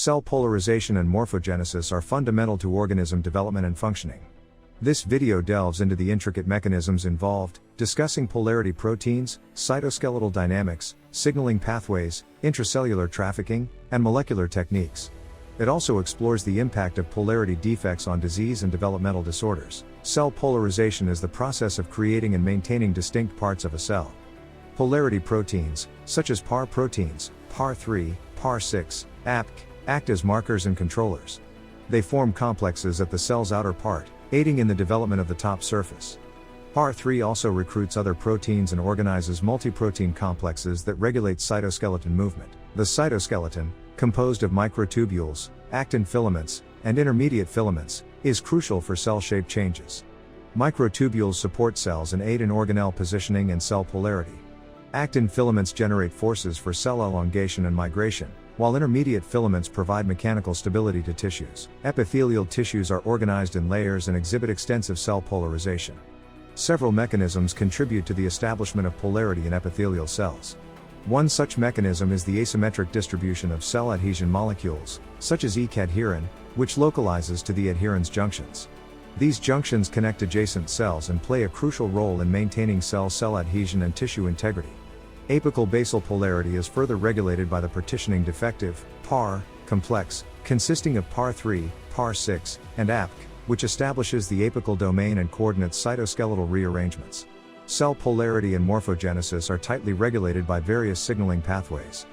cell polarization and morphogenesis are fundamental to organism development and functioning. This video delves into the intricate mechanisms involved, discussing polarity proteins, cytoskeletal dynamics, signaling pathways, intracellular trafficking, and molecular techniques. It also explores the impact of polarity defects on disease and developmental disorders. Cell polarization is the process of creating and maintaining distinct parts of a cell. Polarity proteins, such as PAR proteins, PAR3, PAR6, APC, act as markers and controllers. They form complexes at the cell's outer part, aiding in the development of the top surface. PAR3 also recruits other proteins and organizes multiprotein complexes that regulate cytoskeleton movement. The cytoskeleton, composed of microtubules, actin filaments, and intermediate filaments, is crucial for cell shape changes. Microtubules support cells and aid in organelle positioning and cell polarity. Actin filaments generate forces for cell elongation and migration, while intermediate filaments provide mechanical stability to tissues. Epithelial tissues are organized in layers and exhibit extensive cell polarization. Several mechanisms contribute to the establishment of polarity in epithelial cells. One such mechanism is the asymmetric distribution of cell adhesion molecules, such as E-cadherin, which localizes to the adherens junctions. These junctions connect adjacent cells and play a crucial role in maintaining cell-cell adhesion and tissue integrity. Apical-Basal polarity is further regulated by the partitioning defective, PAR, complex, consisting of PAR3, PAR6, and APC, which establishes the apical domain and coordinates cytoskeletal rearrangements. Cell polarity and morphogenesis are tightly regulated by various signaling pathways.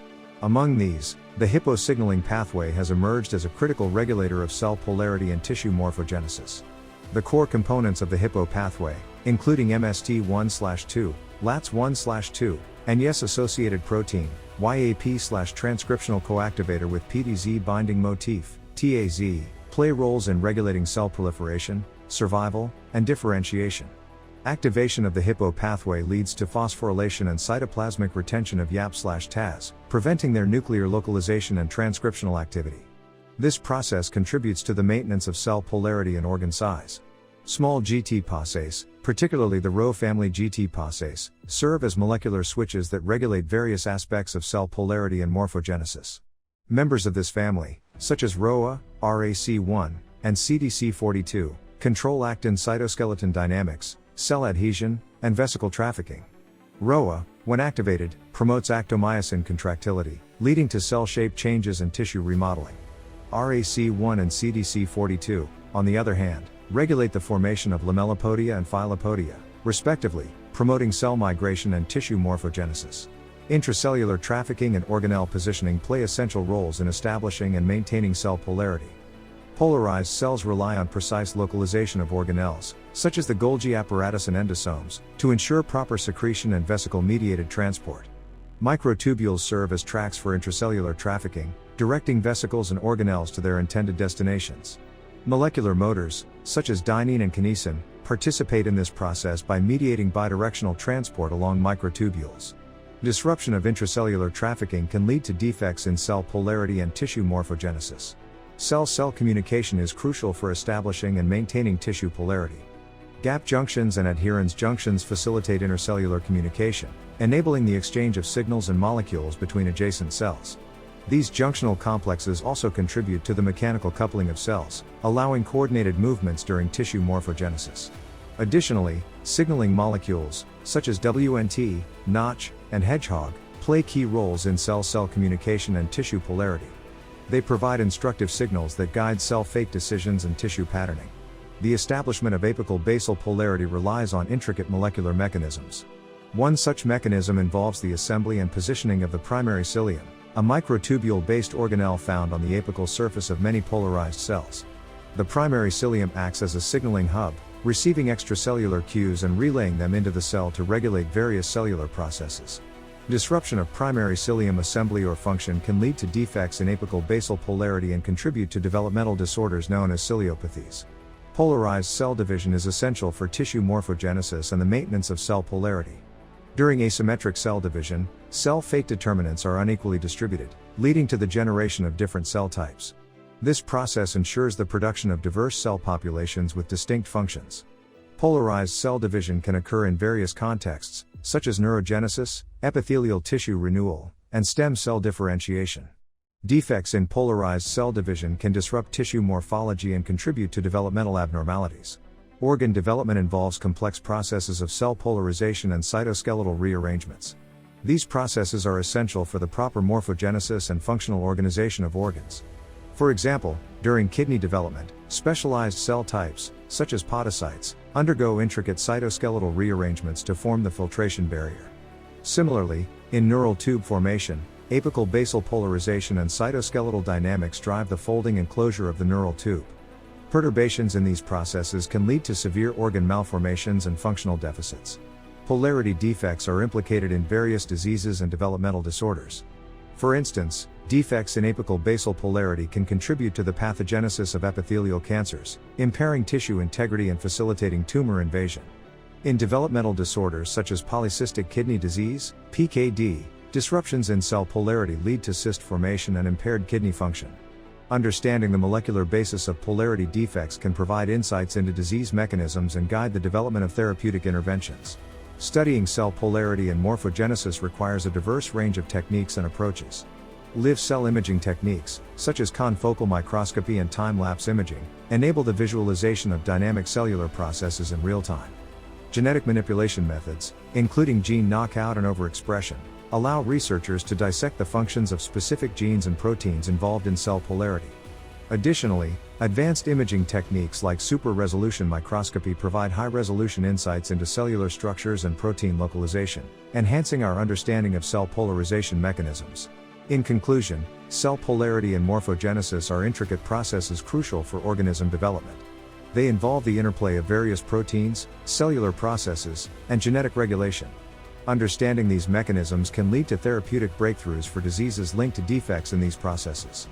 Among these, the hippo signaling pathway has emerged as a critical regulator of cell polarity and tissue morphogenesis. The core components of the hippo pathway, including MST1/2, LATS1/2, and YES-associated protein, YAP/transcriptional coactivator with PDZ binding motif, TAZ, play roles in regulating cell proliferation, survival, and differentiation. Activation of the hippo pathway leads to phosphorylation and cytoplasmic retention of YAP/TAZ, preventing their nuclear localization and transcriptional activity. This process contributes to the maintenance of cell polarity and organ size. Small GT possase, particularly the Rho family GT possase, serve as molecular switches that regulate various aspects of cell polarity and morphogenesis. Members of this family, such as ROA, RAC1, and CDC42, control actin cytoskeleton dynamics, cell adhesion, and vesicle trafficking. ROA, when activated, promotes actomyosin contractility, leading to cell shape changes and tissue remodeling. RAC1 and CDC42, on the other hand, regulate the formation of lamellipodia and filopodia, respectively, promoting cell migration and tissue morphogenesis. Intracellular trafficking and organelle positioning play essential roles in establishing and maintaining cell polarity. Polarized cells rely on precise localization of organelles, such as the Golgi apparatus and endosomes, to ensure proper secretion and vesicle-mediated transport. Microtubules serve as tracks for intracellular trafficking, directing vesicles and organelles to their intended destinations. Molecular motors, such as dynein and kinesin, participate in this process by mediating bidirectional transport along microtubules. Disruption of intracellular trafficking can lead to defects in cell polarity and tissue morphogenesis. Cell-cell communication is crucial for establishing and maintaining tissue polarity. Gap junctions and adherens junctions facilitate intercellular communication, enabling the exchange of signals and molecules between adjacent cells. These junctional complexes also contribute to the mechanical coupling of cells, allowing coordinated movements during tissue morphogenesis. Additionally, signaling molecules, such as WNT, Notch, and Hedgehog, play key roles in cell-cell communication and tissue polarity. They provide instructive signals that guide cell fate decisions and tissue patterning. The establishment of apical-basal polarity relies on intricate molecular mechanisms. One such mechanism involves the assembly and positioning of the primary cilium, a microtubule-based organelle found on the apical surface of many polarized cells. The primary cilium acts as a signaling hub, receiving extracellular cues and relaying them into the cell to regulate various cellular processes. Disruption of primary cilium assembly or function can lead to defects in apical-basal polarity and contribute to developmental disorders known as ciliopathies. Polarized cell division is essential for tissue morphogenesis and the maintenance of cell polarity. During asymmetric cell division, cell fate determinants are unequally distributed, leading to the generation of different cell types. This process ensures the production of diverse cell populations with distinct functions. Polarized cell division can occur in various contexts, such as neurogenesis, epithelial tissue renewal, and stem cell differentiation. Defects in polarized cell division can disrupt tissue morphology and contribute to developmental abnormalities. Organ development involves complex processes of cell polarization and cytoskeletal rearrangements. These processes are essential for the proper morphogenesis and functional organization of organs. For example, during kidney development, specialized cell types, such as podocytes, undergo intricate cytoskeletal rearrangements to form the filtration barrier. Similarly, in neural tube formation, apical-basal polarization and cytoskeletal dynamics drive the folding and closure of the neural tube. Perturbations in these processes can lead to severe organ malformations and functional deficits. Polarity defects are implicated in various diseases and developmental disorders. For instance, defects in apical-basal polarity can contribute to the pathogenesis of epithelial cancers, impairing tissue integrity and facilitating tumor invasion. In developmental disorders such as polycystic kidney disease, PKD, disruptions in cell polarity lead to cyst formation and impaired kidney function. Understanding the molecular basis of polarity defects can provide insights into disease mechanisms and guide the development of therapeutic interventions. Studying cell polarity and morphogenesis requires a diverse range of techniques and approaches. Live cell imaging techniques, such as confocal microscopy and time-lapse imaging, enable the visualization of dynamic cellular processes in real time. Genetic manipulation methods, including gene knockout and overexpression, allow researchers to dissect the functions of specific genes and proteins involved in cell polarity. Additionally, advanced imaging techniques like super-resolution microscopy provide high-resolution insights into cellular structures and protein localization, enhancing our understanding of cell polarization mechanisms. In conclusion, cell polarity and morphogenesis are intricate processes crucial for organism development. They involve the interplay of various proteins, cellular processes, and genetic regulation. Understanding these mechanisms can lead to therapeutic breakthroughs for diseases linked to defects in these processes.